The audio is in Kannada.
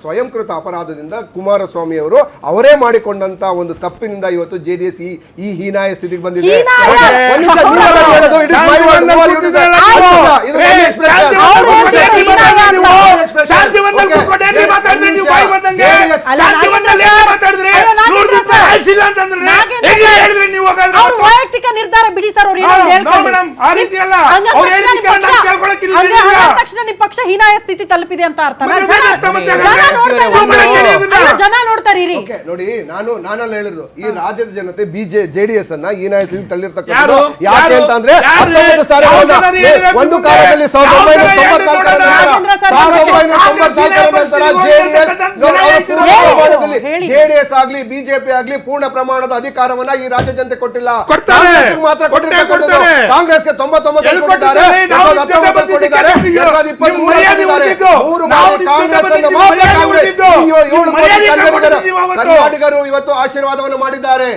ಸ್ವಯಂಕೃತ ಅಪರಾಧದಿಂದ ಕುಮಾರಸ್ವಾಮಿ ಅವರು ಅವರೇ ಮಾಡಿಕೊಂಡಂತ ಒಂದು ತಪ್ಪಿನಿಂದ ಇವತ್ತು ಜೆಡಿಎಸ್ ಈ ಹೀನಾಯ ಸ್ಥಿತಿಗೆ ಬಂದಿದೆ. ವೈಯಕ್ತಿಕ ನಿರ್ಧಾರ ಬಿಡಿ ಸರ್. ತಕ್ಷಣ ನಿಮ್ಮ ಪಕ್ಷ ಹೀನಾಯ ಸ್ಥಿತಿ ತಲುಪಿದೆ ಅಂತ ಅರ್ಥ. ಜನ ನೋಡ್ತಾರೆ. ನೋಡಿ, ನಾನಲ್ಲಿ ಹೇಳಿದ್ರು ಈ ರಾಜ್ಯದ ಜನತೆ ಜೆಡಿಎಸ್ ಅನ್ನ ಹೀನಾಯ ಸ್ಥಿತಿ ತಳ್ಳಿರ್ತಕ್ಕಂಥ ಯಾಕೆ ಅಂತಂದ್ರೆ ಒಂದು ಕಾಲದಲ್ಲಿ 1990 ಜೆಡಿಎಸ್ ಆಗ್ಲಿ ಬಿಜೆಪಿ ಆಗ್ಲಿ ಪೂರ್ಣ ಪ್ರಮಾಣದ ಅಧಿಕಾರವನ್ನ ಈ ರಾಜ್ಯ ಜನತೆ ಕೊಟ್ಟಿಲ್ಲ. ಮಾತ್ರ ಕೊಟ್ಟಿರ್ತಕ್ಕಂಥದ್ದು. ಕಾಂಗ್ರೆಸ್ಗೆ 99 ಕೊಟ್ಟಿದ್ದಾರೆ, 19 ಕೊಟ್ಟಿದ್ದಾರೆ, 2023 ಕನ್ನಡಿಗರು ಇವತ್ತು ಆಶೀರ್ವಾದವನ್ನು ಮಾಡಿದ್ದಾರೆ.